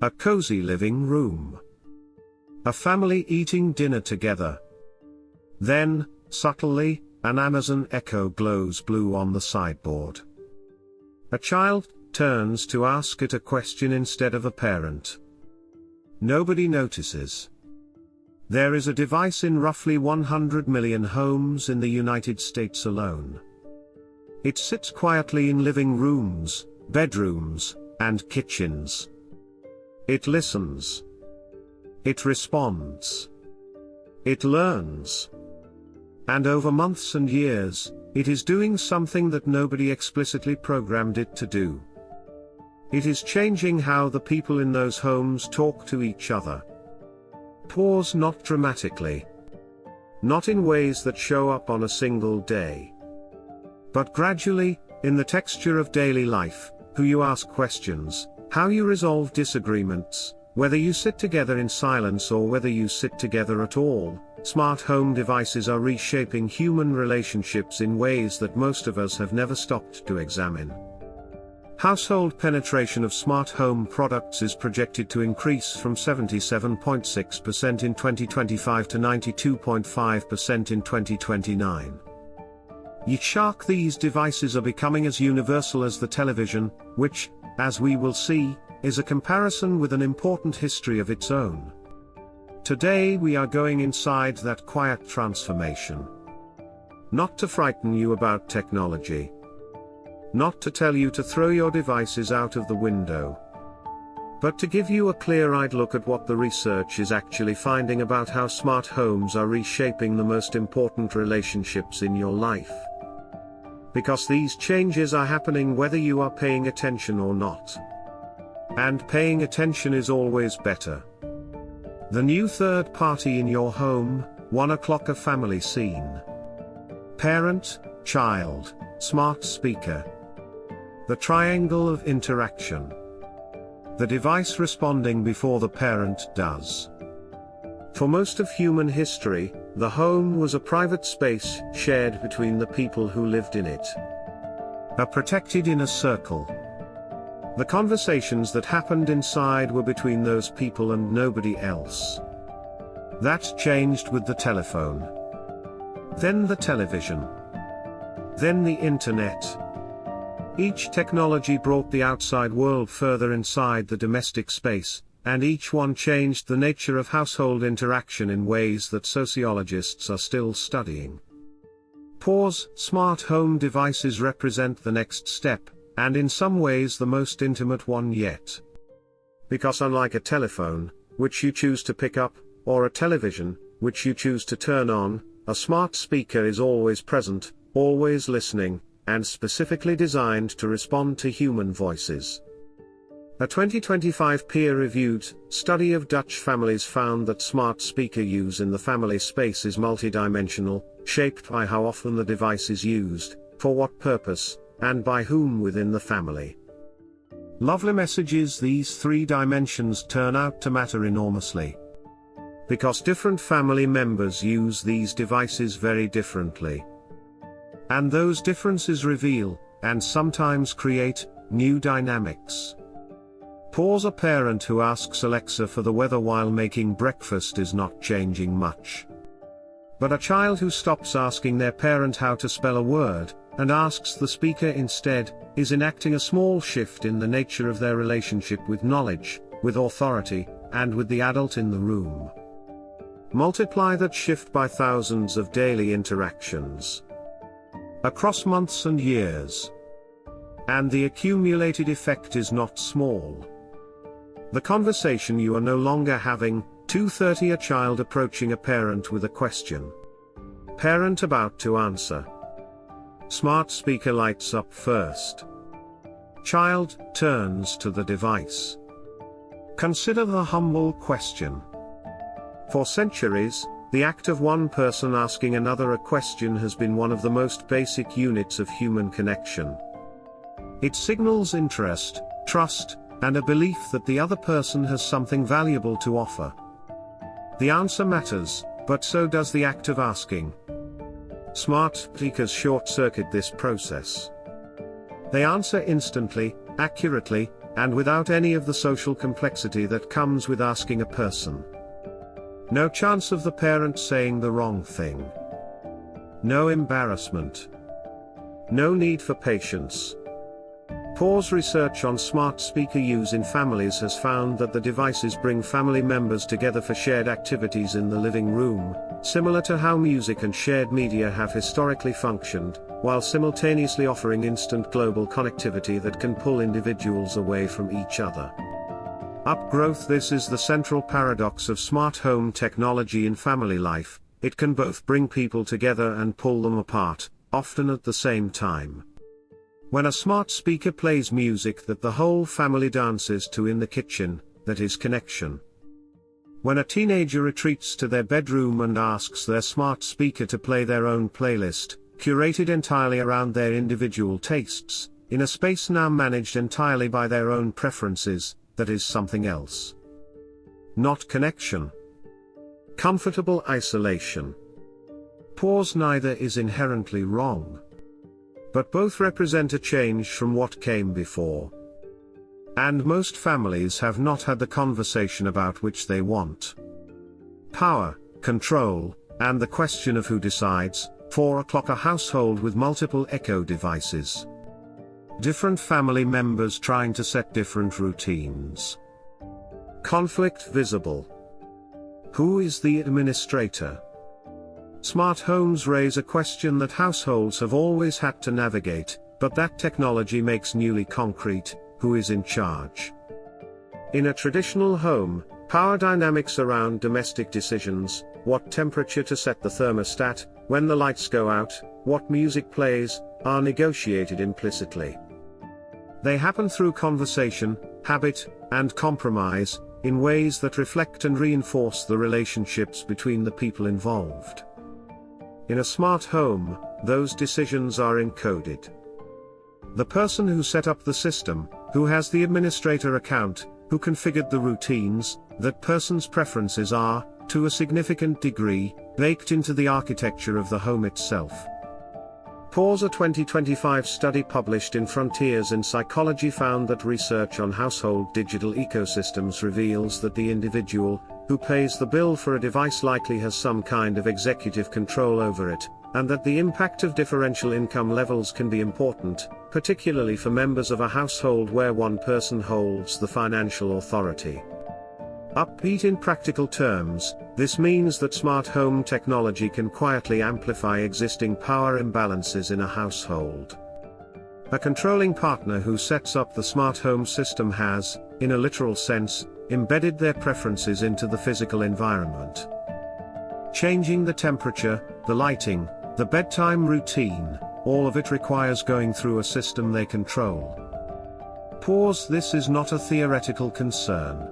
A cozy living room. A family eating dinner together. Then, subtly, an Amazon Echo glows blue on the sideboard. A child turns to ask it a question instead of a parent. Nobody notices. There is a device in roughly 100 million homes in the United States alone. It sits quietly in living rooms, bedrooms, and kitchens. It listens. It responds. It learns. And over months and years, it is doing something that nobody explicitly programmed it to do. It is changing how the people in those homes talk to each other. Pause, not dramatically. Not in ways that show up on a single day. But gradually, in the texture of daily life, who you ask questions, how you resolve disagreements, whether you sit together in silence or whether you sit together at all. Smart home devices are reshaping human relationships in ways that most of us have never stopped to examine. Household penetration of smart home products is projected to increase from 77.6% in 2025 to 92.5% in 2029. Yet these devices are becoming as universal as the television, which, as we will see, is a comparison with an important history of its own. Today we are going inside that quiet transformation. Not to frighten you about technology. Not to tell you to throw your devices out of the window. But to give you a clear-eyed look at what the research is actually finding about how smart homes are reshaping the most important relationships in your life. Because these changes are happening whether you are paying attention or not. And paying attention is always better. The new third party in your home, 1 o'clock a family scene. Parent, child, smart speaker. The triangle of interaction. The device responding before the parent does. For most of human history, the home was a private space shared between the people who lived in it. A protected inner circle. The conversations that happened inside were between those people and nobody else. That changed with the telephone. Then the television. Then the internet. Each technology brought the outside world further inside the domestic space, and each one changed the nature of household interaction in ways that sociologists are still studying. Pause. Smart home devices represent the next step, and in some ways the most intimate one yet. Because unlike a telephone, which you choose to pick up, or a television, which you choose to turn on, a smart speaker is always present, always listening, and specifically designed to respond to human voices. A 2025 peer-reviewed study of Dutch families found that smart speaker use in the family space is multidimensional, shaped by how often the device is used, for what purpose, and by whom within the family. Lovely messages. These 3 dimensions turn out to matter enormously. Because different family members use these devices very differently. And those differences reveal, and sometimes create, new dynamics. Pause. A parent who asks Alexa for the weather while making breakfast is not changing much. But a child who stops asking their parent how to spell a word, and asks the speaker instead, is enacting a small shift in the nature of their relationship with knowledge, with authority, and with the adult in the room. Multiply that shift by thousands of daily interactions. Across months and years. And the accumulated effect is not small. The conversation you are no longer having, 2:30 a child approaching a parent with a question. Parent about to answer. Smart speaker lights up first. Child turns to the device. Consider the humble question. For centuries, the act of one person asking another a question has been one of the most basic units of human connection. It signals interest, trust, and a belief that the other person has something valuable to offer. The answer matters, but so does the act of asking. Smart speakers short-circuit this process. They answer instantly, accurately, and without any of the social complexity that comes with asking a person. No chance of the parent saying the wrong thing. No embarrassment. No need for patience. Pause. Research on smart speaker use in families has found that the devices bring family members together for shared activities in the living room, similar to how music and shared media have historically functioned, while simultaneously offering instant global connectivity that can pull individuals away from each other. Upgrowth. This is the central paradox of smart home technology in family life. It can both bring people together and pull them apart, often at the same time. When a smart speaker plays music that the whole family dances to in the kitchen, that is connection. When a teenager retreats to their bedroom and asks their smart speaker to play their own playlist, curated entirely around their individual tastes, in a space now managed entirely by their own preferences, that is something else. Not connection. Comfortable isolation. Pause. Neither is inherently wrong. But both represent a change from what came before. And most families have not had the conversation about which they want. Power, control, and the question of who decides. 4 o'clock. A household with multiple echo devices. Different family members trying to set different routines. Conflict visible. Who is the administrator? Smart homes raise a question that households have always had to navigate, but that technology makes newly concrete: who is in charge? In a traditional home, power dynamics around domestic decisions, what temperature to set the thermostat, when the lights go out, what music plays, are negotiated implicitly. They happen through conversation, habit, and compromise, in ways that reflect and reinforce the relationships between the people involved. In a smart home, those decisions are encoded. The person who set up the system, who has the administrator account, who configured the routines, that person's preferences are, to a significant degree, baked into the architecture of the home itself. Pause. A 2025 study published in Frontiers in Psychology found that research on household digital ecosystems reveals that the individual who pays the bill for a device likely has some kind of executive control over it, and that the impact of differential income levels can be important, particularly for members of a household where one person holds the financial authority. Upbeat. In practical terms, this means that smart home technology can quietly amplify existing power imbalances in a household. A controlling partner who sets up the smart home system has, in a literal sense, embedded their preferences into the physical environment. Changing the temperature, the lighting, the bedtime routine, all of it requires going through a system they control. Pause. This is not a theoretical concern.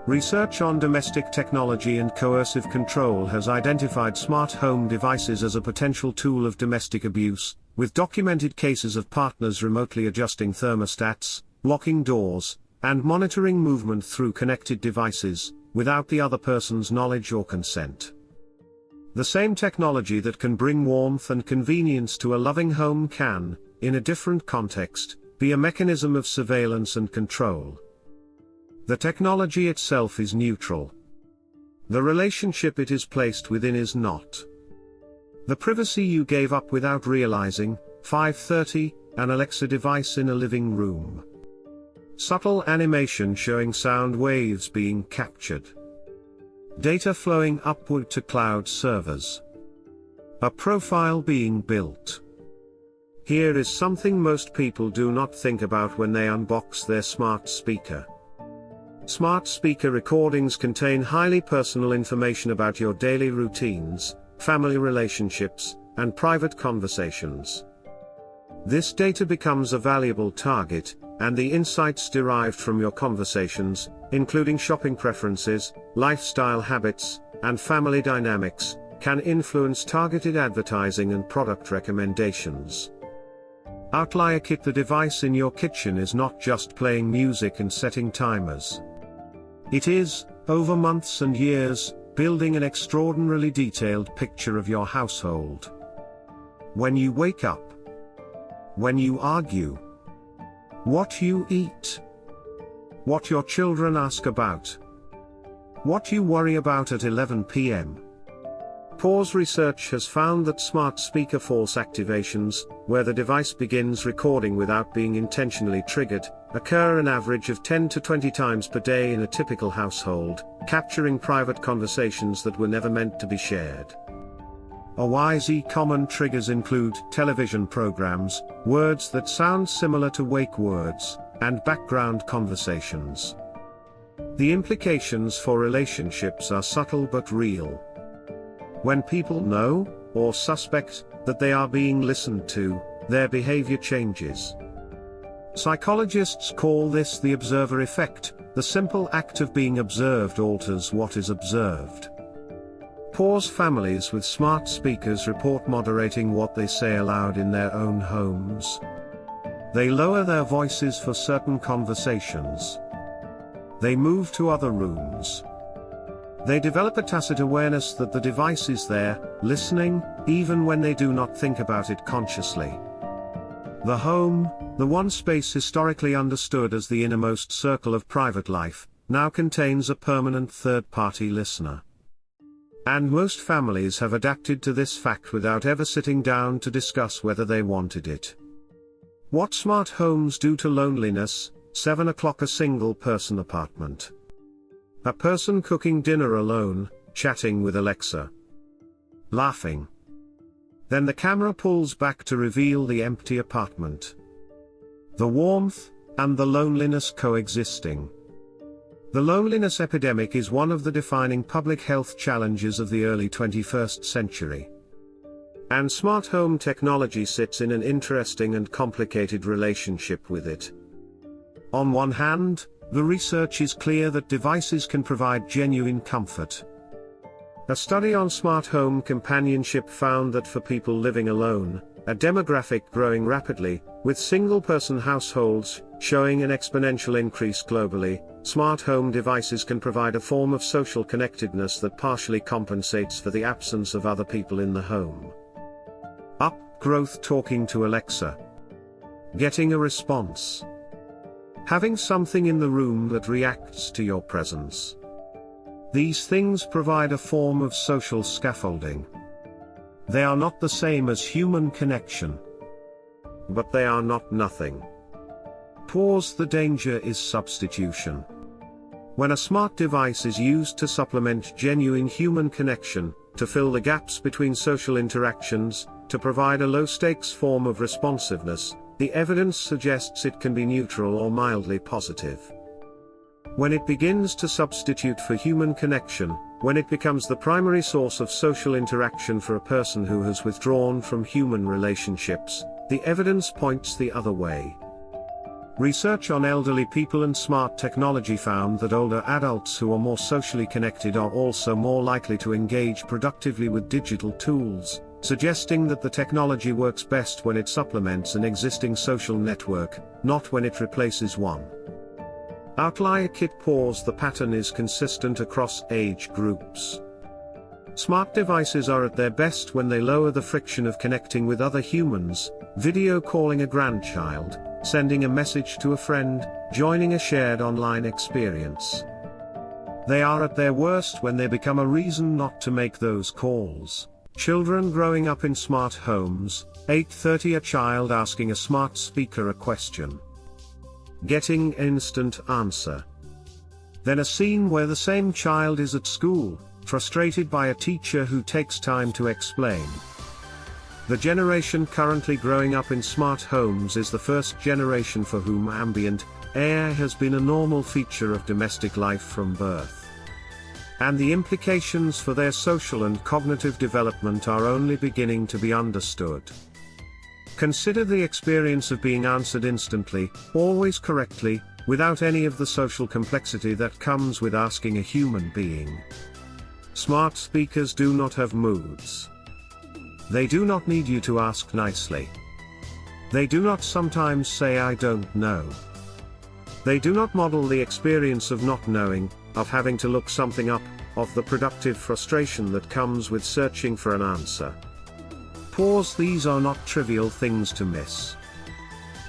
Research on domestic technology and coercive control has identified smart home devices as a potential tool of domestic abuse, with documented cases of partners remotely adjusting thermostats, locking doors, and monitoring movement through connected devices, without the other person's knowledge or consent. The same technology that can bring warmth and convenience to a loving home can, in a different context, be a mechanism of surveillance and control. The technology itself is neutral. The relationship it is placed within is not. The privacy you gave up without realizing. 5:30, an Alexa device in a living room. Subtle animation showing sound waves being captured. Data flowing upward to cloud servers. A profile being built. Here is something most people do not think about when they unbox their smart speaker. Smart speaker recordings contain highly personal information about your daily routines, family relationships, and private conversations. This data becomes a valuable target, and the insights derived from your conversations, including shopping preferences, lifestyle habits, and family dynamics, can influence targeted advertising and product recommendations. Outlier Kit. The device in your kitchen is not just playing music and setting timers. It is, over months and years, building an extraordinarily detailed picture of your household. When you wake up, when you argue, what you eat, What your children ask about. What you worry about at 11 p.m. Pause research has found that smart speaker false activations, where the device begins recording without being intentionally triggered, occur an average of 10 to 20 times per day in a typical household, capturing private conversations that were never meant to be shared. Common triggers include television programs, words that sound similar to wake words, and background conversations. The implications for relationships are subtle but real. When people know, or suspect, that they are being listened to, their behavior changes. Psychologists call this the observer effect. The simple act of being observed alters what is observed. Pause families with smart speakers report moderating what they say aloud in their own homes. They lower their voices for certain conversations. They move to other rooms. They develop a tacit awareness that the device is there, listening, even when they do not think about it consciously. The home, the one space historically understood as the innermost circle of private life, now contains a permanent third-party listener. And most families have adapted to this fact without ever sitting down to discuss whether they wanted it. What smart homes do to loneliness. 7 o'clock. A single-person apartment. A person cooking dinner alone, chatting with Alexa. Laughing. Then the camera pulls back to reveal the empty apartment. The warmth, and the loneliness coexisting. The loneliness epidemic is one of the defining public health challenges of the early 21st century. And smart home technology sits in an interesting and complicated relationship with it. On one hand, the research is clear that devices can provide genuine comfort. A study on smart home companionship found that for people living alone, a demographic growing rapidly, with single-person households showing an exponential increase globally, smart home devices can provide a form of social connectedness that partially compensates for the absence of other people in the home. Growth. Talking to Alexa. Getting a response. Having something in the room that reacts to your presence. These things provide a form of social scaffolding. They are not the same as human connection. But they are not nothing. Pause. The danger is substitution. When a smart device is used to supplement genuine human connection, to fill the gaps between social interactions, to provide a low-stakes form of responsiveness, the evidence suggests it can be neutral or mildly positive. When it begins to substitute for human connection, when it becomes the primary source of social interaction for a person who has withdrawn from human relationships, the evidence points the other way. Research on elderly people and smart technology found that older adults who are more socially connected are also more likely to engage productively with digital tools, suggesting that the technology works best when it supplements an existing social network, not when it replaces one. Outlier kit. Pause. The pattern is consistent across age groups. Smart devices are at their best when they lower the friction of connecting with other humans, video calling a grandchild, sending a message to a friend, joining a shared online experience. They are at their worst when they become a reason not to make those calls. Children growing up in smart homes. 8:30. A child asking a smart speaker a question. Getting instant answer. Then a scene where the same child is at school, frustrated by a teacher who takes time to explain. The generation currently growing up in smart homes is the first generation for whom ambient air has been a normal feature of domestic life from birth. And the implications for their social and cognitive development are only beginning to be understood. Consider the experience of being answered instantly, always correctly, without any of the social complexity that comes with asking a human being. Smart speakers do not have moods. They do not need you to ask nicely. They do not sometimes say "I don't know." They do not model the experience of not knowing, of having to look something up, of the productive frustration that comes with searching for an answer. Pause. These are not trivial things to miss.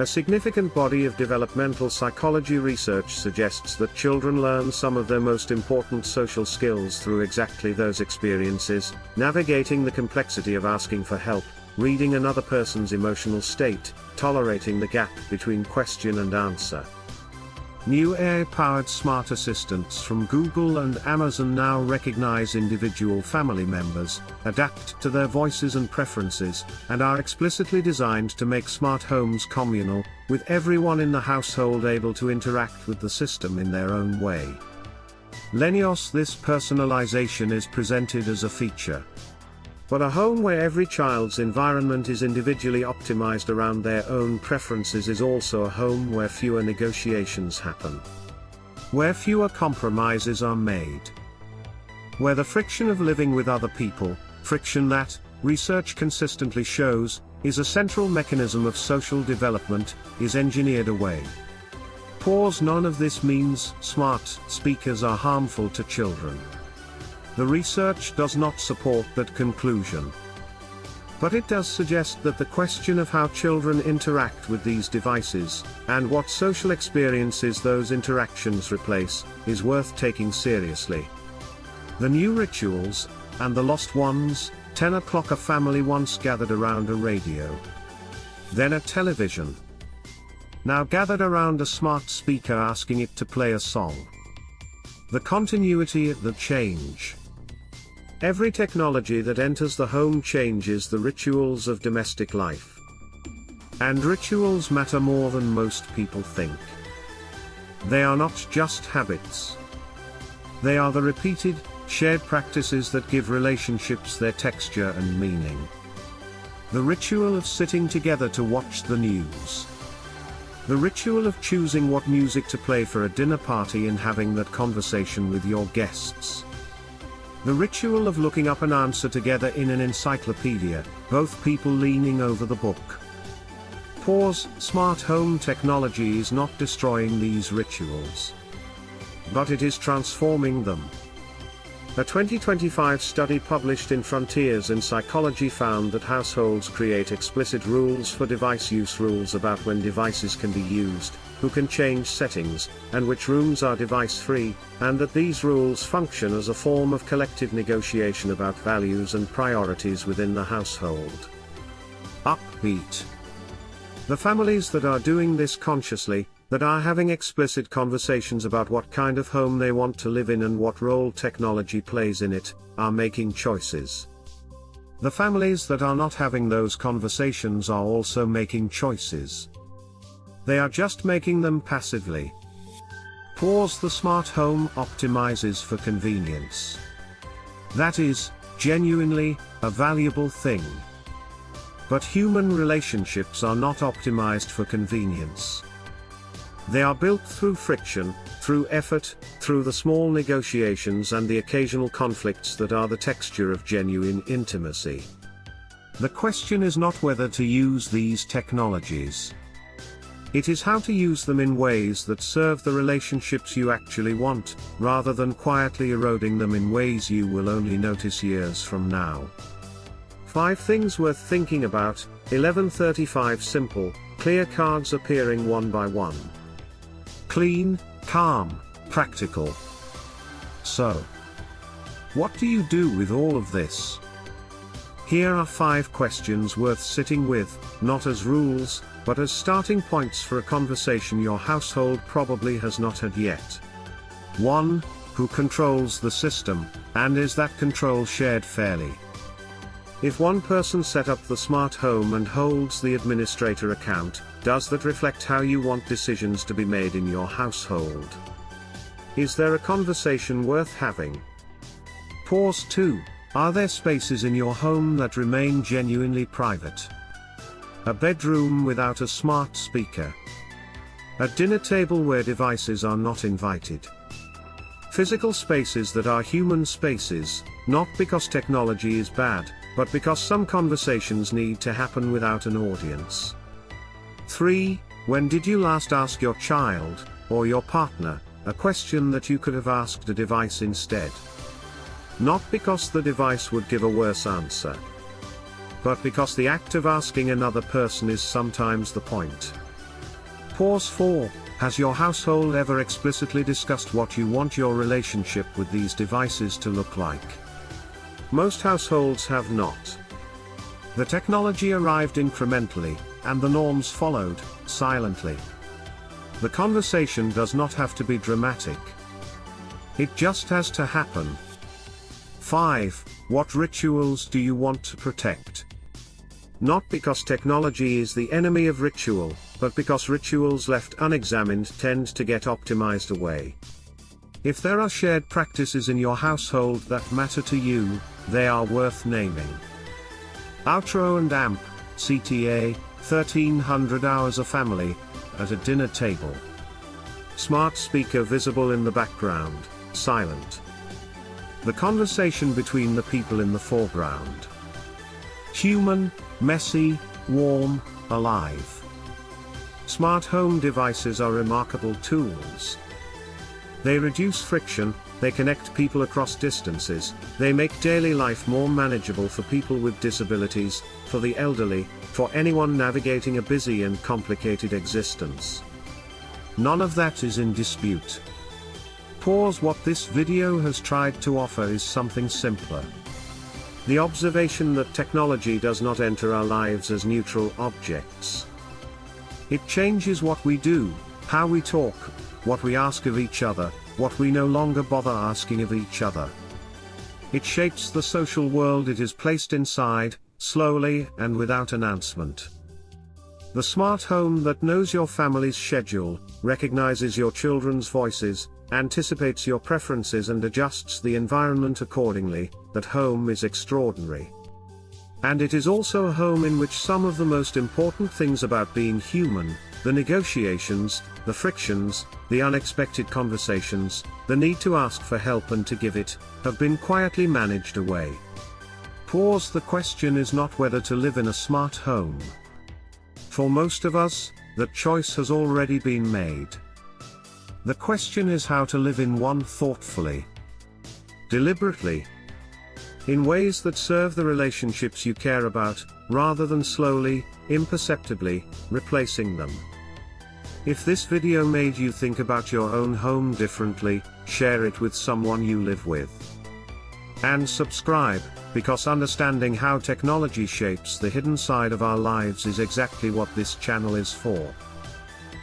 A significant body of developmental psychology research suggests that children learn some of their most important social skills through exactly those experiences: navigating the complexity of asking for help, reading another person's emotional state, tolerating the gap between question and answer. New AI-powered smart assistants from Google and Amazon now recognize individual family members, adapt to their voices and preferences, and are explicitly designed to make smart homes communal, with everyone in the household able to interact with the system in their own way. This personalization is presented as a feature. But a home where every child's environment is individually optimized around their own preferences is also a home where fewer negotiations happen. Where fewer compromises are made. Where the friction of living with other people, friction that, research consistently shows, is a central mechanism of social development, is engineered away. None of this means smart speakers are harmful to children. The research does not support that conclusion. But it does suggest that the question of how children interact with these devices, and what social experiences those interactions replace, is worth taking seriously. The new rituals, and the lost ones. 10 o'clock, a family once gathered around a radio. Then a television. Now gathered around a smart speaker asking it to play a song. The continuity, the change. Every technology that enters the home changes the rituals of domestic life. And rituals matter more than most people think. They are not just habits. They are the repeated, shared practices that give relationships their texture and meaning. The ritual of sitting together to watch the news. The ritual of choosing what music to play for a dinner party and having that conversation with your guests. The ritual of looking up an answer together in an encyclopedia, both people leaning over the book. Smart home technology is not destroying these rituals. But it is transforming them. A 2025 study published in Frontiers in Psychology found that households create explicit rules for device use, rules about when devices can be used, who can change settings, and which rooms are device-free, and that these rules function as a form of collective negotiation about values and priorities within the household. Upbeat. The families that are doing this consciously, that are having explicit conversations about what kind of home they want to live in and what role technology plays in it, are making choices. The families that are not having those conversations are also making choices. They are just making them passively. The smart home optimizes for convenience. That is, genuinely, a valuable thing. But human relationships are not optimized for convenience. They are built through friction, through effort, through the small negotiations and the occasional conflicts that are the texture of genuine intimacy. The question is not whether to use these technologies. It is how to use them in ways that serve the relationships you actually want, rather than quietly eroding them in ways you will only notice years from now. 5 things worth thinking about. 11:35 Simple, clear cards appearing one by one. Clean, calm, practical. So, what do you do with all of this? Here are 5 questions worth sitting with, not as rules, but as starting points for a conversation your household probably has not had yet. 1. Who controls the system, and is that control shared fairly? If one person set up the smart home and holds the administrator account, does that reflect how you want decisions to be made in your household? Is there a conversation worth having? 2. Are there spaces in your home that remain genuinely private? A bedroom without a smart speaker. A dinner table where devices are not invited. Physical spaces that are human spaces, not because technology is bad, but because some conversations need to happen without an audience. 3. When did you last ask your child, or your partner, a question that you could have asked a device instead? Not because the device would give a worse answer, but because the act of asking another person is sometimes the point. Pause 4. Has your household ever explicitly discussed what you want your relationship with these devices to look like? Most households have not. The technology arrived incrementally, and the norms followed, silently. The conversation does not have to be dramatic. It just has to happen. 5. What rituals do you want to protect? Not because technology is the enemy of ritual, but because rituals left unexamined tend to get optimized away. If there are shared practices in your household that matter to you, they are worth naming. Outro and AMP, CTA, 1300 hours a family, at a dinner table. Smart speaker visible in the background, silent. The conversation between the people in the foreground. Human, messy, warm, alive. Smart home devices are remarkable tools. They reduce friction, they connect people across distances, they make daily life more manageable for people with disabilities, for the elderly, for anyone navigating a busy and complicated existence. None of that is in dispute. Pause. What this video has tried to offer is something simpler. The observation that technology does not enter our lives as neutral objects. It changes what we do, how we talk, what we ask of each other, what we no longer bother asking of each other. It shapes the social world it is placed inside, slowly and without announcement. The smart home that knows your family's schedule, recognizes your children's voices, anticipates your preferences and adjusts the environment accordingly, that home is extraordinary. And it is also a home in which some of the most important things about being human, the negotiations, the frictions, the unexpected conversations, the need to ask for help and to give it, have been quietly managed away. Pause. The question is not whether to live in a smart home. For most of us, that choice has already been made. The question is how to live in one thoughtfully, deliberately, in ways that serve the relationships you care about, rather than slowly, imperceptibly, replacing them. If this video made you think about your own home differently, share it with someone you live with. And subscribe, because understanding how technology shapes the hidden side of our lives is exactly what this channel is for.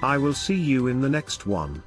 I will see you in the next one.